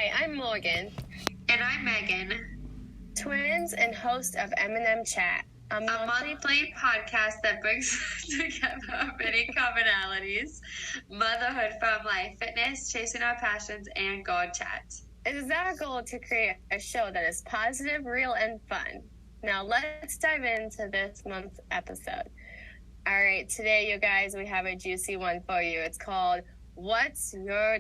Hi, I'm Morgan. And I'm Megan. Twins and host of M&M Chat. A monthly podcast that brings together many commonalities, motherhood from life, fitness, chasing our passions, and God chat. It is our goal to create a show that is positive, real, and fun. Now let's dive into this month's episode. All right, today, you guys, we have a juicy one for you. It's called What's Your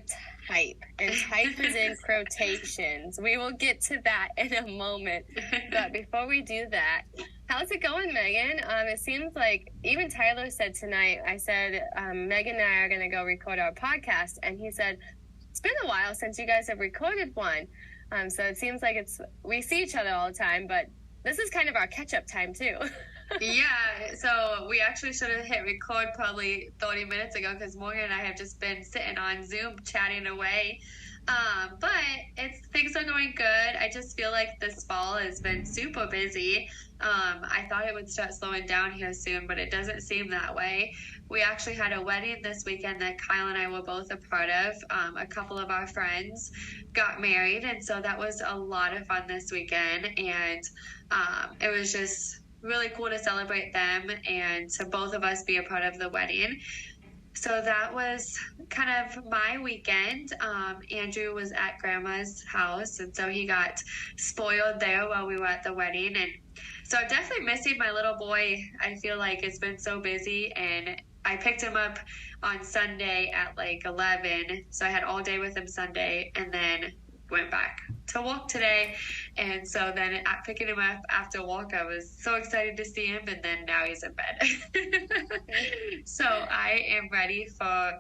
Type? And type is in quotations. We will get to that in a moment. But before we do that, how's it going, Megan? It seems like even Tyler said tonight, I said, Megan and I are going to go record our podcast. And he said, it's been a while since you guys have recorded one. So it seems like we see each other all the time, but this is kind of our catch-up time, too. Yeah, so we actually should have hit record probably 30 minutes ago because Morgan and I have just been sitting on Zoom chatting away. But things are going good. I just feel like this fall has been super busy. I thought it would start slowing down here soon, but it doesn't seem that way. We actually had a wedding this weekend that Kyle and I were both a part of. A couple of our friends got married, and so that was a lot of fun this weekend. And it was just really cool to celebrate them and to both of us be a part of the wedding. So that was kind of my weekend. Andrew was at grandma's house, and so he got spoiled there while we were at the wedding. And so I'm definitely missing my little boy. I feel like it's been so busy, and I picked him up on Sunday at like 11. So I had all day with him Sunday, and then went back to walk today. And so then picking him up after walk, I was so excited to see him, and then now he's in bed. So I am ready for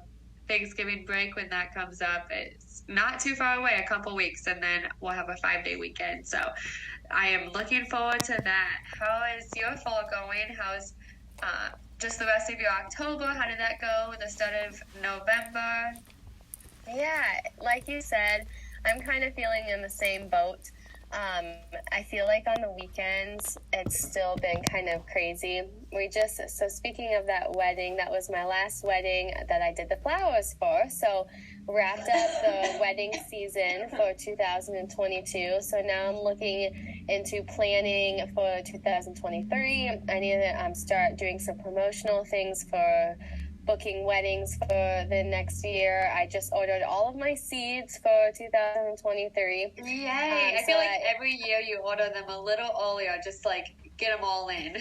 Thanksgiving break when that comes up. It's not too far away, a couple weeks, and then we'll have a 5-day weekend. So I am looking forward to that. How is your fall going? How's just the rest of your October? How did that go? The start of November? Yeah, like you said, I'm kind of feeling in the same boat. I feel like on the weekends, it's still been kind of crazy. So speaking of that wedding, that was my last wedding that I did the flowers for. So wrapped up the wedding season for 2022. So now I'm looking into planning for 2023. I need to start doing some promotional things for booking weddings for the next year. I just ordered all of my seeds for 2023. Yay! I feel like every year you order them a little earlier, just like get them all in.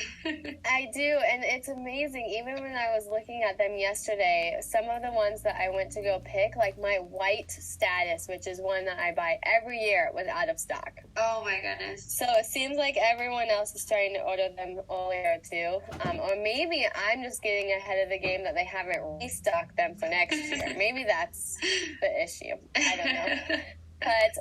I do, and it's amazing. Even when I was looking at them yesterday, some of the ones that I went to go pick, like my white status, which is one that I buy every year, was out of stock. Oh my goodness. So it seems like everyone else is starting to order them earlier too. Or maybe I'm just getting ahead of the game that they haven't restocked them for next year. Maybe that's the issue. I don't know. But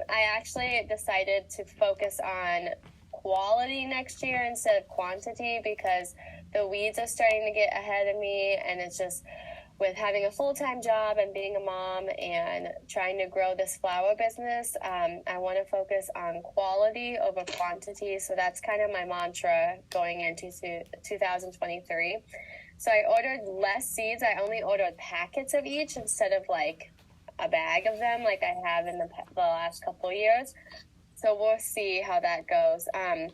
I actually decided to focus on quality next year instead of quantity because the weeds are starting to get ahead of me, and it's just with having a full-time job and being a mom and trying to grow this flower business, I want to focus on quality over quantity. So that's kind of my mantra going into 2023. So I ordered less seeds. I only ordered packets of each instead of like a bag of them like I have in the last couple of years. So we'll see how that goes. And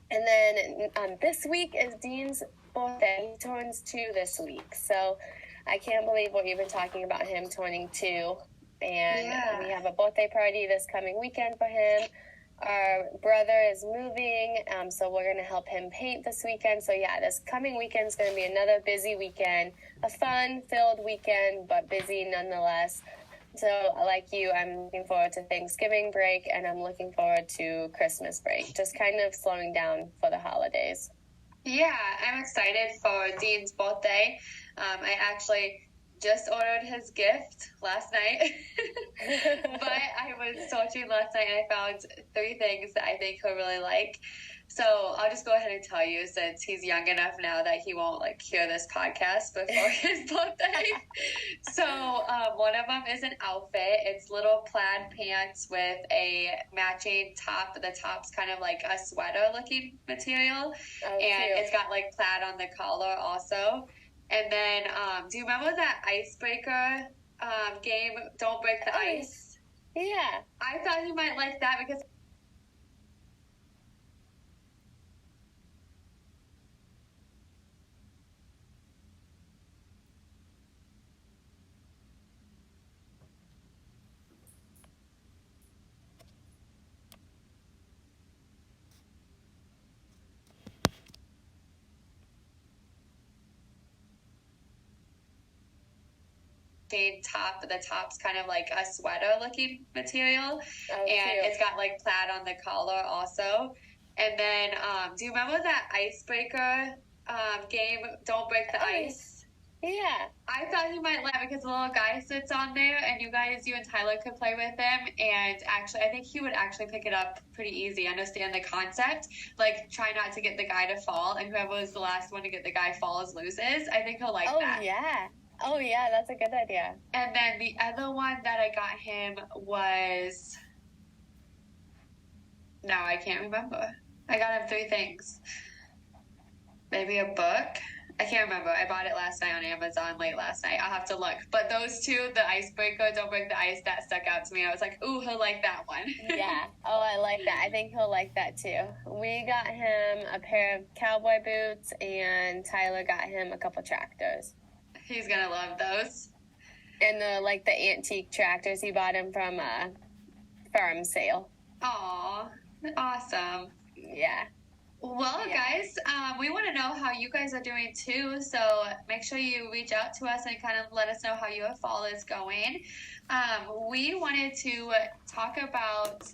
then this week is Dean's birthday. He turns 2 this week. So I can't believe we're even talking about him turning 2. And we have a birthday party this coming weekend for him. Our brother is moving, so we're going to help him paint this weekend. So yeah, this coming weekend is going to be another busy weekend. A fun-filled weekend, but busy nonetheless. So, like you, I'm looking forward to Thanksgiving break, and I'm looking forward to Christmas break, just kind of slowing down for the holidays. Yeah, I'm excited for Dean's birthday. I actually just ordered his gift last night, but I was searching last night, and I found 3 things that I think he'll really like. So I'll just go ahead and tell you, since he's young enough now that he won't hear this podcast before his birthday. So one of them is an outfit. It's little plaid pants with a matching top. The top's kind of like a sweater looking material. And cute. It's got plaid on the collar also. And then do you remember that icebreaker game, Don't Break the Ice? Yeah. I thought you might like that because the top's kind of like a sweater looking material, and cute. it's got like plaid on the collar also. And then do you remember that icebreaker game, Don't Break the Ice? Yeah. I thought you might laugh because the little guy sits on there, and you and Tyler could play with him. And actually, I think he would actually pick it up pretty easy, understand the concept. Like, try not to get the guy to fall, and whoever was the last one to get the guy falls loses. I think he'll like that. Oh, yeah, that's a good idea. And then the other one that I got him was... No, I can't remember. I got him 3 things. Maybe a book? I can't remember. I bought it last night on Amazon late last night. I'll have to look. But those 2, the icebreaker, Don't Break the Ice, that stuck out to me. I was like, ooh, he'll like that one. Yeah. Oh, I like that. I think he'll like that too. We got him a pair of cowboy boots, and Tyler got him a couple tractors. He's gonna love those. And the antique tractors he bought him from a farm sale. Aw, awesome. Yeah. Well, guys, we want to know how you guys are doing too. So make sure you reach out to us and kind of let us know how your fall is going. We wanted to talk about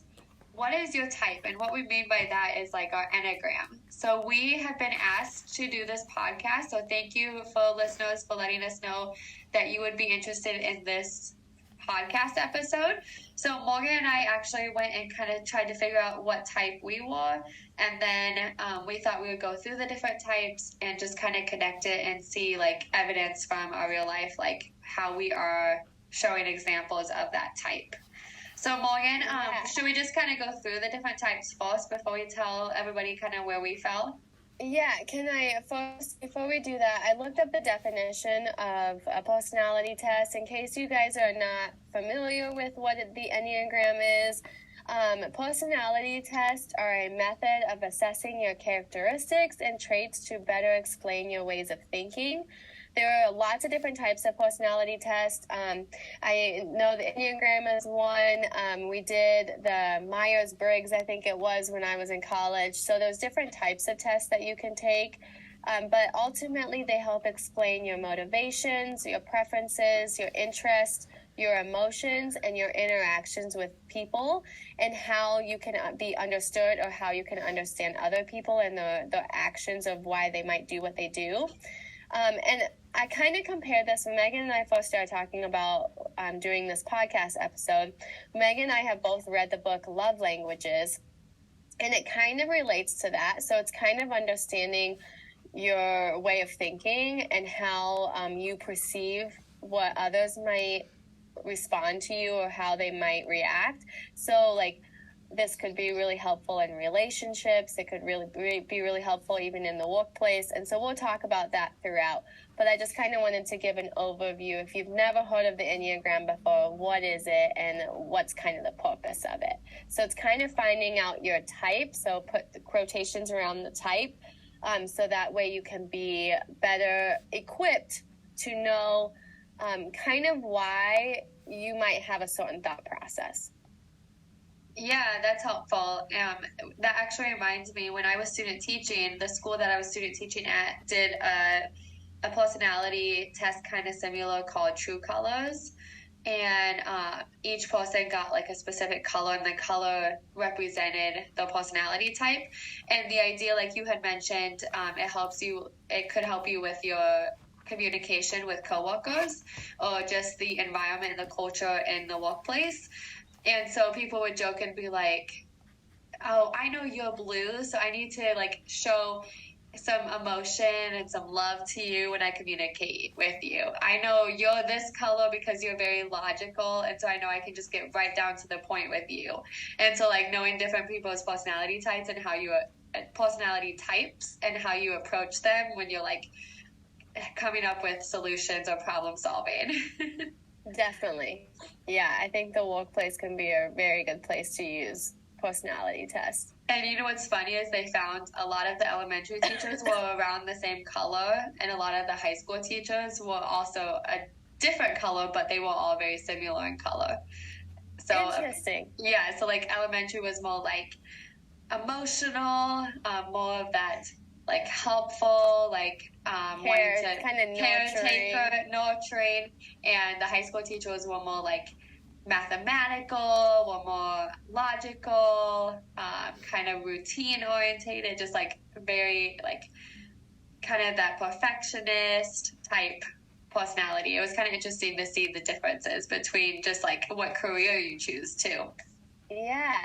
what is your type, and what we mean by that is like our Enneagram. So we have been asked to do this podcast. So thank you for listeners for letting us know that you would be interested in this podcast episode. So Morgan and I actually went and kind of tried to figure out what type we were, and then we thought we would go through the different types and just kind of connect it and see like evidence from our real life, like how we are showing examples of that type. So Morgan, should we just kind of go through the different types first before we tell everybody kind of where we fell? Yeah, can I first, before we do that, I looked up the definition of a personality test in case you guys are not familiar with what the Enneagram is. Personality tests are a method of assessing your characteristics and traits to better explain your ways of thinking. There are lots of different types of personality tests. I know the Enneagram is one. We did the Myers-Briggs, I think it was, when I was in college. So there's different types of tests that you can take. But ultimately, they help explain your motivations, your preferences, your interests, your emotions, and your interactions with people, and how you can be understood, or how you can understand other people and the actions of why they might do what they do. And I kind of compared this when Megan and I first started talking about doing this podcast episode. Megan and I have both read the book Love Languages, and it kind of relates to that. So it's kind of understanding your way of thinking and how you perceive what others might respond to you or how they might react. So like, this could be really helpful in relationships. It could really be really helpful even in the workplace. And so we'll talk about that throughout. But I just kind of wanted to give an overview. If you've never heard of the Enneagram before, what is it and what's kind of the purpose of it? So it's kind of finding out your type. So put the quotations around the type. So that way you can be better equipped to know kind of why you might have a certain thought process. Yeah, that's helpful. That actually reminds me, when I was student teaching, the school that I was student teaching at did a personality test kind of similar called True Colors. And each person got like a specific color, and the color represented the personality type. And the idea, like you had mentioned, it could help you with your communication with coworkers, or just the environment and the culture in the workplace. And so people would joke and be like, oh, I know you're blue, so I need to like show some emotion and some love to you when I communicate with you. I know you're this color because you're very logical, and so I know I can just get right down to the point with you. And so like knowing different people's personality types and how you approach them when you're like coming up with solutions or problem solving. Definitely. Yeah, I think the workplace can be a very good place to use personality tests. And you know what's funny is they found a lot of the elementary teachers were around the same color, and a lot of the high school teachers were also a different color, but they were all very similar in color. So Interesting. yeah, so like elementary was more like emotional, more of that like helpful, like wanting to Kind of caretaker, nurturing, and the high school teachers were more like mathematical, were more logical, kind of routine orientated, just like very like kind of that perfectionist type personality. It was kind of interesting to see the differences between just like what career you choose too. Yeah,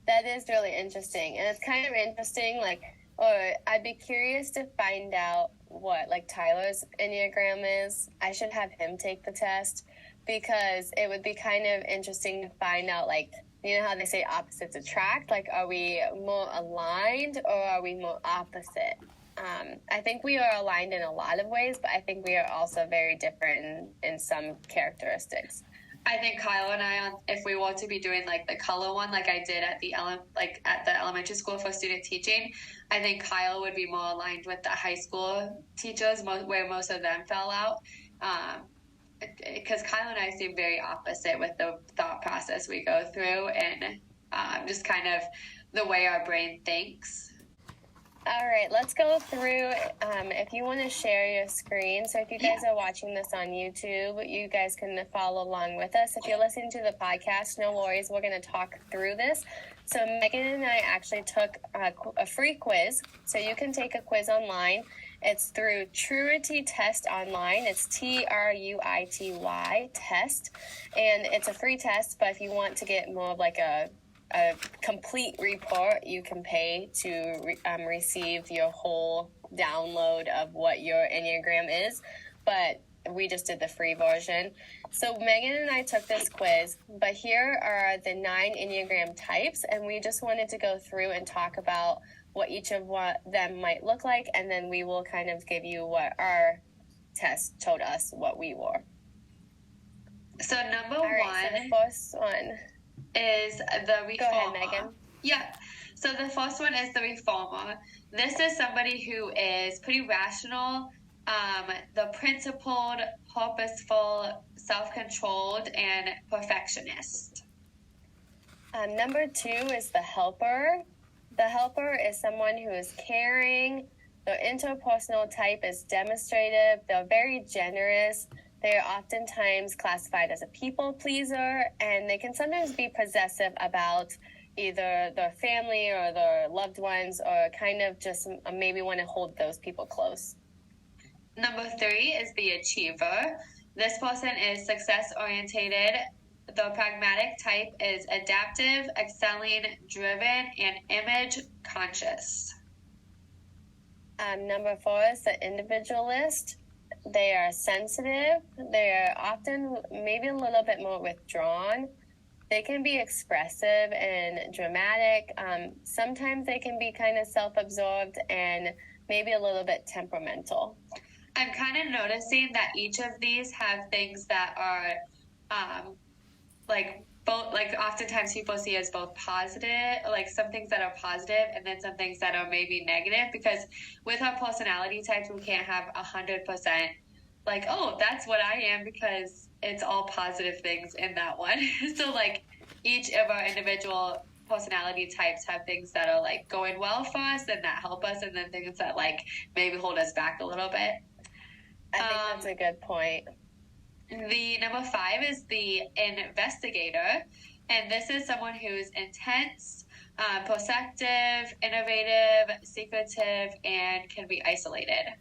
that is really interesting. And it's kind of interesting, like, or I'd be curious to find out what, like, Tyler's Enneagram is. I should have him take the test because it would be kind of interesting to find out, like, you know how they say opposites attract? Like, are we more aligned or are we more opposite? I think we are aligned in a lot of ways, but I think we are also very different in some characteristics. I think Kyle and I, if we were to be doing like the color one, like I did at the elementary school for student teaching, I think Kyle would be more aligned with the high school teachers, where most of them fell out. Because Kyle and I seem very opposite with the thought process we go through, and just kind of the way our brain thinks. All right, let's go through. If you want to share your screen, so if you guys are watching this on YouTube, you guys can follow along with us. If you're listening to the podcast, no worries, we're going to talk through this. So Megan and I actually took a free quiz, so you can take a quiz online. It's through Truity Test Online. It's TRUITY test, and it's a free test, but if you want to get more of like a complete report, you can pay to receive your whole download of what your Enneagram is, but we just did the free version. So Megan and I took this quiz, but here are the 9 Enneagram types, and we just wanted to go through and talk about what each of them might look like, and then we will kind of give you what our test told us what we were. So number one. So the first one is the reformer. Go ahead, Megan. Yeah. So the first one is the reformer. This is somebody who is pretty rational, the principled, purposeful, self-controlled, and perfectionist. Number 2 is the helper. The helper is someone who is caring. Their interpersonal type is demonstrative. They're very generous. They are oftentimes classified as a people pleaser, and they can sometimes be possessive about either their family or their loved ones, or kind of just maybe want to hold those people close. Number 3 is the achiever. This person is success-orientated. The pragmatic type is adaptive, excelling, driven, and image-conscious. Number 4 is the individualist. They are sensitive. They are often maybe a little bit more withdrawn. They can be expressive and dramatic. Sometimes they can be kind of self-absorbed and maybe a little bit temperamental. I'm kind of noticing that each of these have things that are like both, like oftentimes people see as both positive, like some things that are positive and then some things that are maybe negative, because with our personality types, we can't have 100% like, oh, that's what I am, because it's all positive things in that one. So like each of our individual personality types have things that are like going well for us and that help us, and then things that like maybe hold us back a little bit. I think that's a good point. The number 5 is the investigator, and this is someone who's intense, perceptive, innovative, secretive, and can be isolated.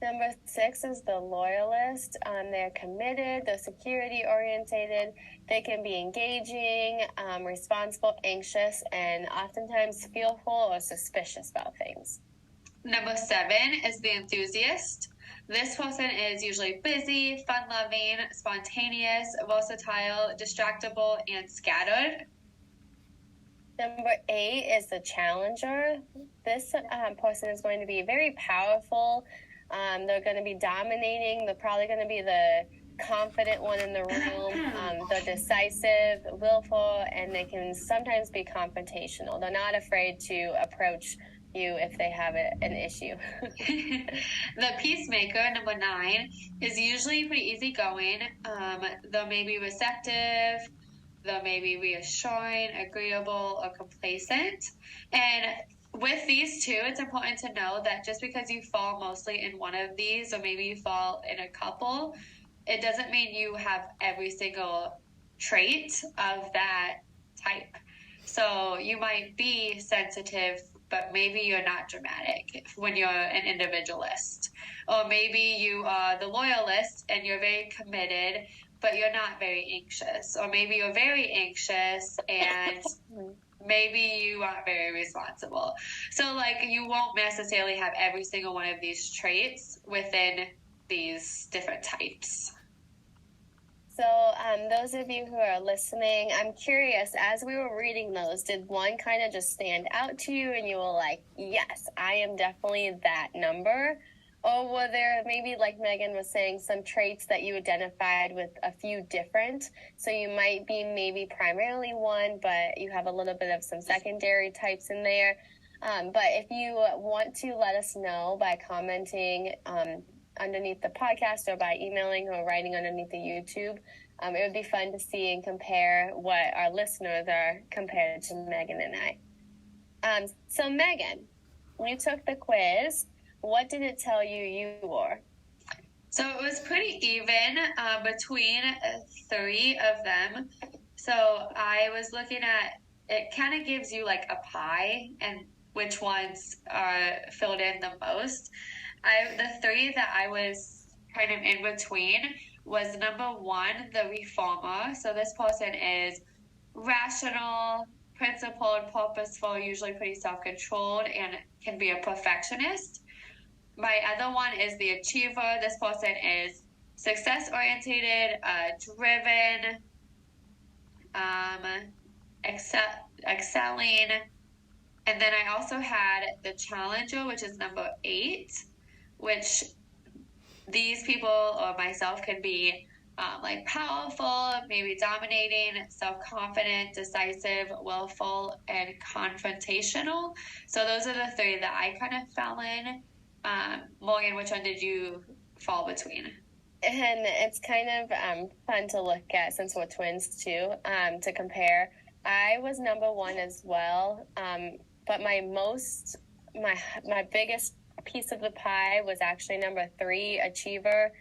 Number 6 is the loyalist. They're committed, they're security orientated, they can be engaging, responsible, anxious, and oftentimes fearful or suspicious about things. Number 7 is the enthusiast. This person is usually busy, fun-loving, spontaneous, versatile, distractible, and scattered. Number 8 is the challenger. This person is going to be very powerful. They're going to be dominating. They're probably going to be the confident one in the room. They're decisive, willful, and they can sometimes be confrontational. They're not afraid to approach you if they have an issue. The peacemaker, number 9, is usually pretty easygoing. They may be receptive, they may be reassuring, agreeable, or complacent. And with these two, it's important to know that just because you fall mostly in one of these, or maybe you fall in a couple, it doesn't mean you have every single trait of that type. So you might be sensitive, but maybe you're not dramatic when you're an individualist. Or maybe you are the loyalist and you're very committed, but you're not very anxious. Or maybe you're very anxious and maybe you aren't very responsible. So, like, you won't necessarily have every single one of these traits within these different types. So, those of you who are listening, I'm curious, as we were reading those, did one kind of just stand out to you and you were like, yes, I am definitely that number? Or were there maybe, like Megan was saying, some traits that you identified with a few different? So you might be maybe primarily one, but you have a little bit of some secondary types in there. But if you want to let us know by commenting underneath the podcast or by emailing or writing underneath the YouTube, it would be fun to see and compare what our listeners are compared to Megan and I. So Megan, you took the quiz. What did it tell you were? So it was pretty even between 3 of them. So I was looking at, it kind of gives you like a pie and which ones are filled in the most. The 3 that I was kind of in between was number 1, the reformer. So this person is rational, principled, purposeful, usually pretty self-controlled, and can be a perfectionist. My other one is the achiever. This person is success-oriented, driven, excelling. And then I also had the challenger, which is number 8, which these people or myself can be like powerful, maybe dominating, self-confident, decisive, willful, and confrontational. So those are the 3 that I kind of fell in. Morgan, which one did you fall between? And it's kind of fun to look at, since we're twins too, to compare. I was number 1 as well, but my biggest piece of the pie was actually number 3, achiever,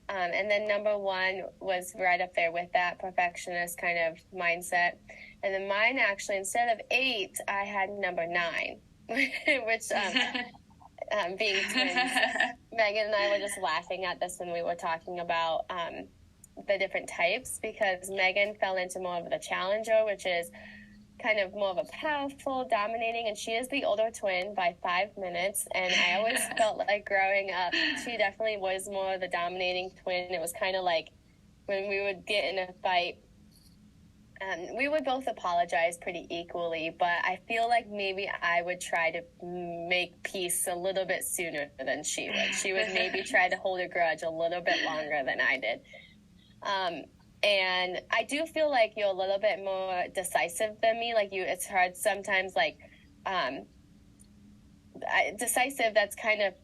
and then number 1 was right up there with that perfectionist kind of mindset. And then mine actually, instead of 8, I had number 9, which being twins. Megan and I were just laughing at this when we were talking about the different types, because Megan fell into more of the challenger, which is kind of more of a powerful, dominating, and she is the older twin by 5 minutes. And I always felt like growing up, she definitely was more the dominating twin. It was kind of like when we would get in a fight, we would both apologize pretty equally, but I feel like maybe I would try to make peace a little bit sooner than she would. She would maybe try to hold a grudge a little bit longer than I did. And I do feel like you're a little bit more decisive than me. Like it's hard sometimes, like, decisive, that's kind of,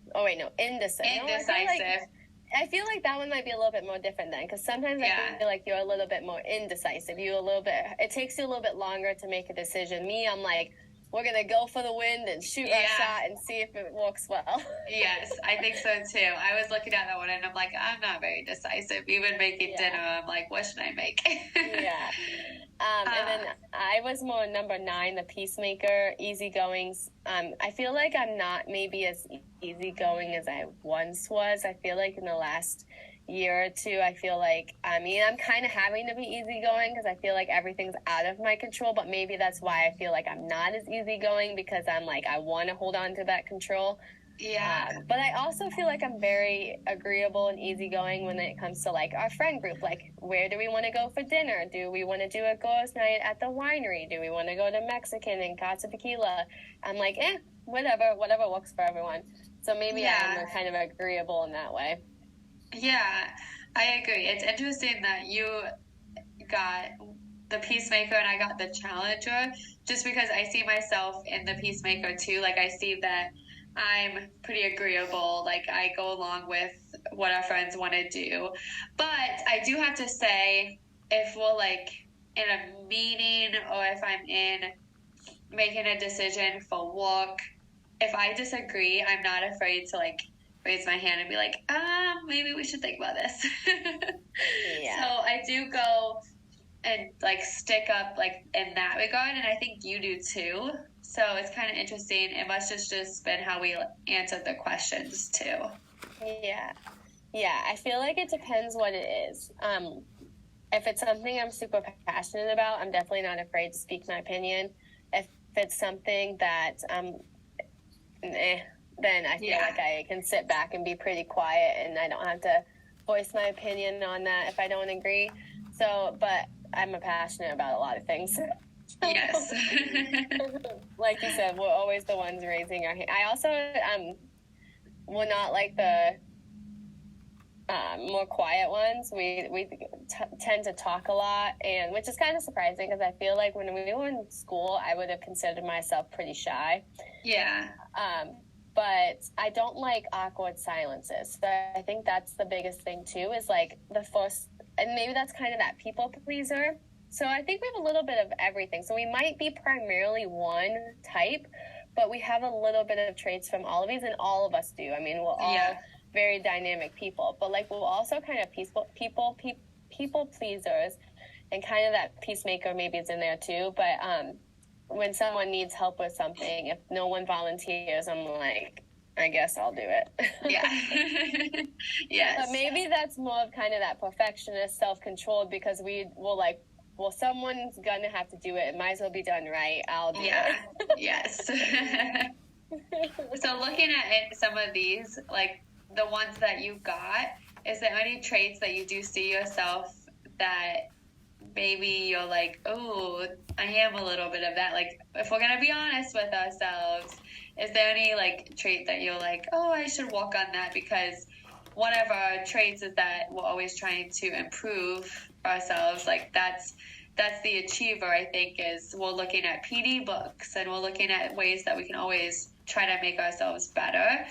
indecisive. Indecisive. I feel like that one might be a little bit more different then, because sometimes I feel like you're a little bit more indecisive. It takes you a little bit longer to make a decision. Me, I'm like, we're going to go for the wind and shoot our shot and see if it works well. Yes, I think so too. I was looking at that one and I'm like, I'm not very decisive. Even making dinner, I'm like, what should I make? Yeah. And then I was more number 9, the peacemaker, easygoing. I feel like I'm not maybe as easygoing as I once was. I feel like in the last year or two, I feel like, I'm kind of having to be easygoing because I feel like everything's out of my control, but maybe that's why I feel like I'm not as easygoing, because I'm like, I want to hold on to that control. Yeah. But I also feel like I'm very agreeable and easygoing when it comes to like our friend group. Like, where do we want to go for dinner? Do we want to do a girls' night at the winery? Do we want to go to Mexican and Casa Tequila? I'm like, whatever works for everyone. So maybe I'm kind of agreeable in that way. Yeah. I agree. It's interesting that you got the peacemaker and I got the challenger, just because I see myself in the peacemaker too. Like, I see that I'm pretty agreeable. Like, I go along with what our friends want to do. But I do have to say, if we're like in a meeting or if I'm in making a decision for work, if I disagree, I'm not afraid to like raise my hand and be like, maybe we should think about this. Yeah. So I do go and like stick up like in that regard, and I think you do too. So it's kind of interesting. It must just been how we answered the questions too. Yeah, I feel like it depends what it is. If it's something I'm super passionate about, I'm definitely not afraid to speak my opinion. If it's something that then I feel like I can sit back and be pretty quiet and I don't have to voice my opinion on that if I don't agree. So, but I'm passionate about a lot of things. Yes. Like you said, we're always the ones raising our hand. I also we're not like the more quiet ones. We tend to talk a lot, and which is kind of surprising because I feel like when we were in school, I would have considered myself pretty shy. Yeah. But I don't like awkward silences. So I think that's the biggest thing too, is like the first, and maybe that's kind of that people pleaser. So I think we have a little bit of everything. So we might be primarily one type, but we have a little bit of traits from all of these, and all of us do. I mean, we're all very dynamic people, but like we're also kind of people pleasers, and kind of that peacemaker maybe is in there too. But when someone needs help with something, if no one volunteers, I'm like, I guess I'll do it. Yeah. Yes. But maybe that's more of kind of that perfectionist, self-controlled, because we will like, well, someone's gonna have to do it. It might as well be done right. I'll do it. Yes. So looking at some of these, like the ones that you got, is there any traits that you do see yourself that maybe you're like, oh, I am a little bit of that? Like, if we're gonna be honest with ourselves, is there any like trait that you're like, oh, I should work on that? Because one of our traits is that we're always trying to improve ourselves. Like that's the achiever, I think, is we're looking at PD books and we're looking at ways that we can always try to make ourselves better.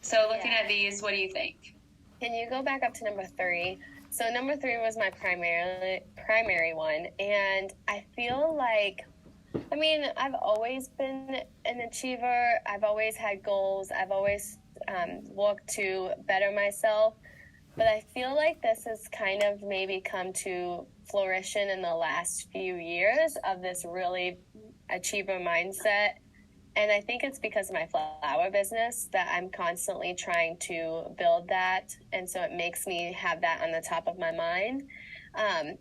So looking at these, what do you think? Can you go back up to number 3? So number 3 was my primary one, and I feel like, I mean, I've always been an achiever. I've always had goals. I've always worked to better myself. But I feel like this has kind of maybe come to fruition in the last few years of this really achiever mindset. And I think it's because of my flower business that I'm constantly trying to build that. And so it makes me have that on the top of my mind. And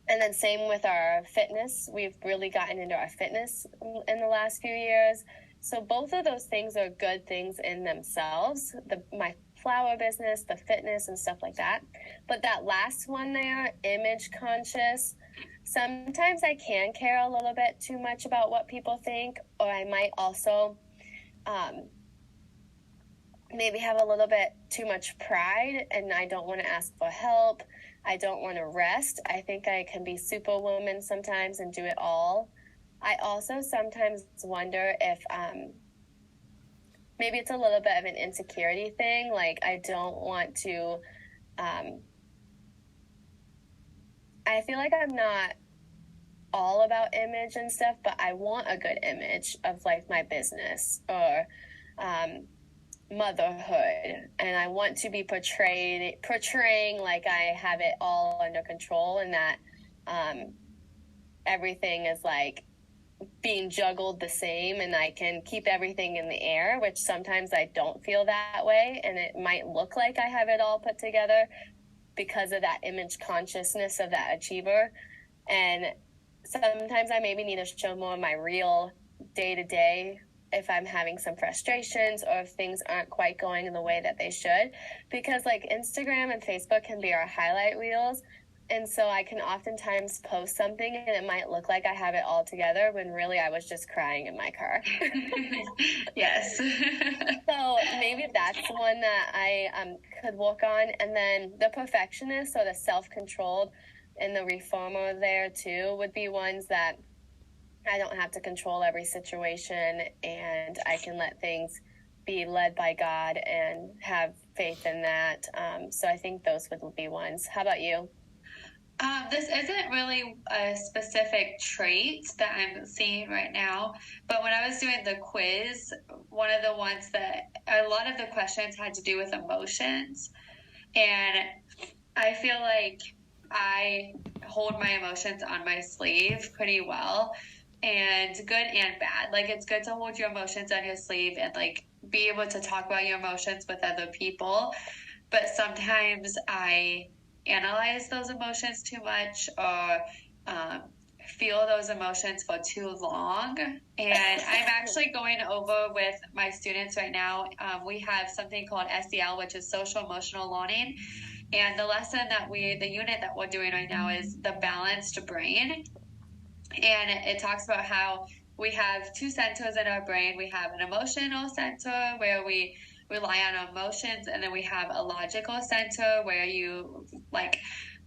then same with our fitness. We've really gotten into our fitness in the last few years. So both of those things are good things in themselves. My flower business, the fitness and stuff like that. But that last one there, image conscious, sometimes I can care a little bit too much about what people think, or I might also maybe have a little bit too much pride and I don't want to ask for help. I don't want to rest. I think I can be superwoman sometimes and do it all. I also sometimes wonder if maybe it's a little bit of an insecurity thing. Like I don't want to I feel like I'm not all about image and stuff, but I want a good image of like my business or motherhood, and I want to be portraying like I have it all under control, and that everything is like being juggled the same and I can keep everything in the air, which sometimes I don't feel that way, and it might look like I have it all put together because of that image consciousness of that achiever. And sometimes I maybe need to show more of my real day-to-day if I'm having some frustrations or if things aren't quite going in the way that they should, because like Instagram and Facebook can be our highlight reels. And so I can oftentimes post something and it might look like I have it all together when really I was just crying in my car. Yes. So maybe that's one that I could work on. And then the perfectionist or the self-controlled and the reformer there too would be ones that I don't have to control every situation, and I can let things be led by God and have faith in that. So I think those would be ones. How about you? This isn't really a specific trait that I'm seeing right now, but when I was doing the quiz, one of the ones that a lot of the questions had to do with emotions. And I feel like I hold my emotions on my sleeve pretty well, and good and bad. Like, it's good to hold your emotions on your sleeve and like be able to talk about your emotions with other people. But sometimes I analyze those emotions too much, or feel those emotions for too long. And I'm actually going over with my students right now. We have something called SEL, which is social emotional learning. And the unit that we're doing right now is the balanced brain. And it talks about how we have two centers in our brain. We have an emotional center where we rely on emotions, and then we have a logical center where you like,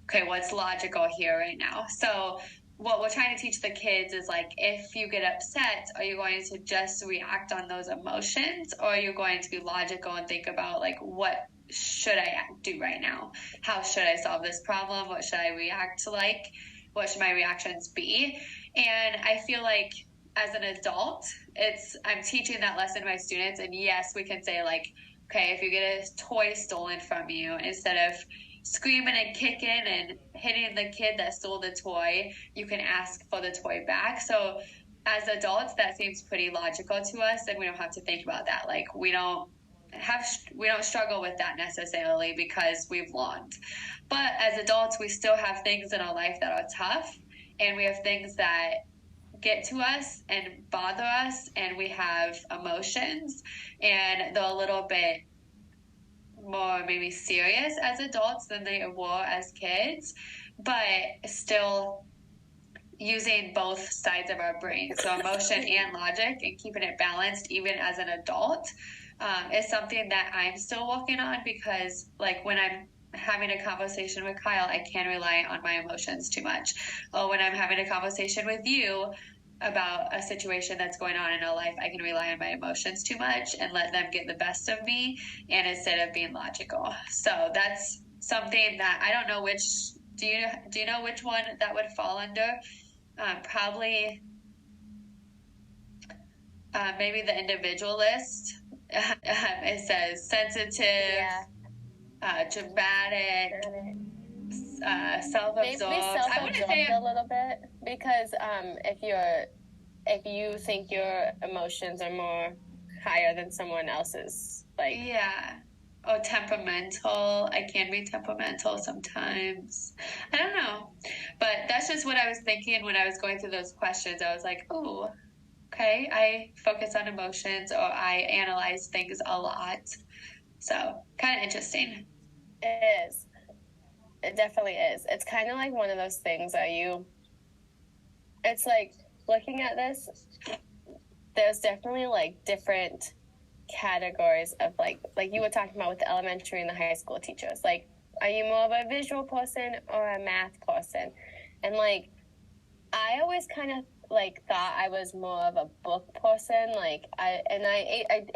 okay, what's logical here right now? So what we're trying to teach the kids is like, if you get upset, are you going to just react on those emotions, or are you going to be logical and think about like, what should I do right now? How should I solve this problem? What should I react to like? What should my reactions be? And I feel like as an adult, I'm teaching that lesson to my students. And yes, we can say like, okay, if you get a toy stolen from you, instead of screaming and kicking and hitting the kid that stole the toy, you can ask for the toy back. So as adults, that seems pretty logical to us, and we don't have to think about that. Like, we don't struggle with that necessarily because we've learned. But as adults, we still have things in our life that are tough, and we have things that get to us and bother us, and we have emotions, and they're a little bit more maybe serious as adults than they were as kids, but still using both sides of our brain, so emotion and logic, and keeping it balanced even as an adult is something that I'm still working on, because like when I'm having a conversation with Kyle, I can't rely on my emotions too much. Or when I'm having a conversation with you about a situation that's going on in our life, I can rely on my emotions too much and let them get the best of me, and instead of being logical. So that's something that I don't know which. Do you know which one that would fall under? Probably maybe the individualist. It says sensitive, dramatic, self-absorbed. Maybe self-absorbed a little bit, because if you think your emotions are more higher than someone else's, like or temperamental. I can be temperamental sometimes. I don't know, but that's just what I was thinking when I was going through those questions. I was like, oh, okay, I focus on emotions, or I analyze things a lot. So kind of interesting. It is. It definitely is. It's kind of like one of those things it's like looking at this, there's definitely like different categories of like you were talking about with the elementary and the high school teachers. Like, are you more of a visual person or a math person? And like, I always kind of like thought I was more of a book person. Like I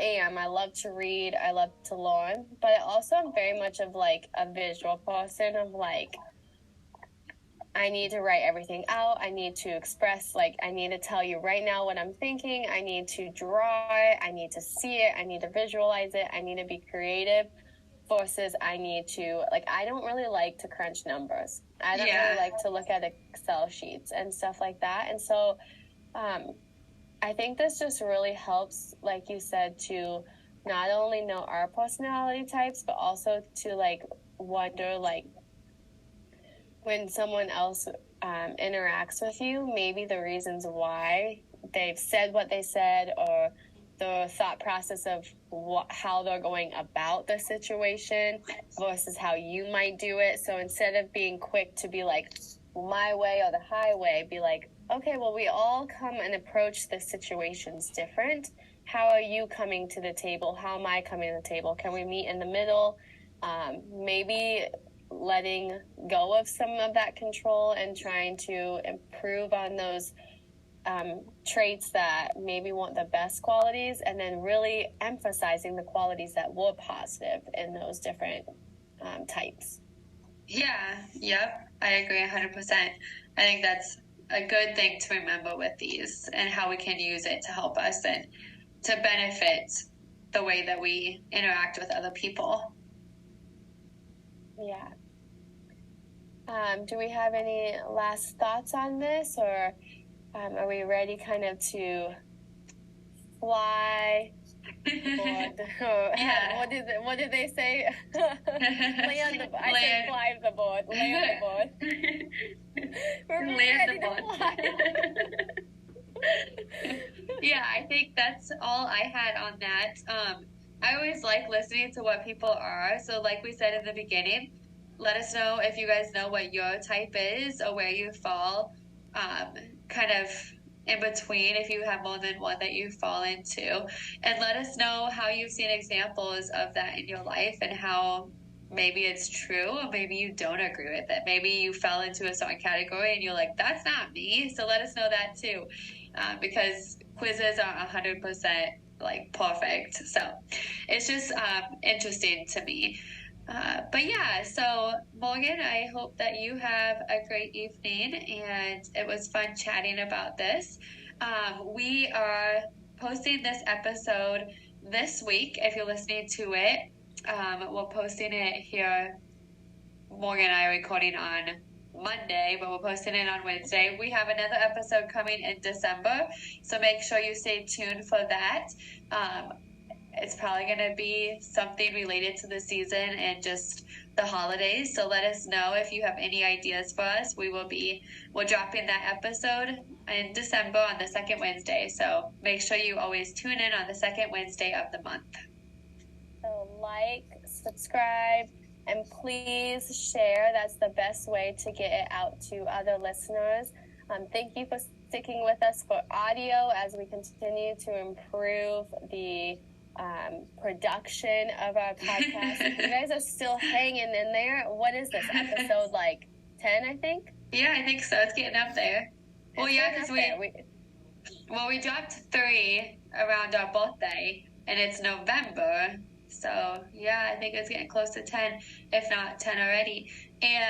am. I love to read. I love to learn. But I also am very much of like a visual person of like, I need to write everything out. I need to express, like, I need to tell you right now what I'm thinking. I need to draw it. I need to see it. I need to visualize it. I need to be creative versus I need to, like, I don't really like to crunch numbers. I don't really like to look at Excel sheets and stuff like that. And so I think this just really helps, like you said, to not only know our personality types, but also to, like, wonder, like, when someone else interacts with you, maybe the reasons why they've said what they said, or the thought process of how they're going about the situation versus how you might do it. So instead of being quick to be like, my way or the highway, be like, okay, well, we all come and approach the situations different. how are you coming to the table? How am I coming to the table? Can we meet in the middle? Maybe letting go of some of that control and trying to improve on those traits that maybe want the best qualities, and then really emphasizing the qualities that were positive in those different types. Yeah, yep, I agree 100%. I think that's a good thing to remember with these and how we can use it to help us and to benefit the way that we interact with other people. Yeah. Do we have any last thoughts on this, or are we ready kind of to fly? Yeah. What did they say? Land the board. I said fly the board. Land the board. We're ready to fly. Yeah, I think that's all I had on that. I always like listening to what people are. So like we said in the beginning, let us know if you guys know what your type is or where you fall, kind of in between, if you have more than one that you fall into. And let us know how you've seen examples of that in your life and how maybe it's true or maybe you don't agree with it. Maybe you fell into a certain category and you're like, that's not me. So let us know that too, because quizzes are 100% like perfect. So it's just interesting to me. But yeah, so Morgan, I hope that you have a great evening, and it was fun chatting about this. We are posting this episode this week. If you're listening to it, we're posting it here. Morgan and I are recording on Monday, but we're posting it on Wednesday. We have another episode coming in December, so make sure you stay tuned for that. It's probably going to be something related to the season and just the holidays. So let us know if you have any ideas for us. We're dropping that episode in December on the second Wednesday. So make sure you always tune in on the second Wednesday of the month. So like, subscribe, and please share. That's the best way to get it out to other listeners. Thank you for sticking with us for audio as we continue to improve the production of our podcast. You guys are still hanging in there. What is this episode, like 10, I think? Yeah, I think so. It's getting up there. Well, yeah, because we dropped 3 around our birthday, and it's November. So yeah, I think it's getting close to 10, if not 10 already. And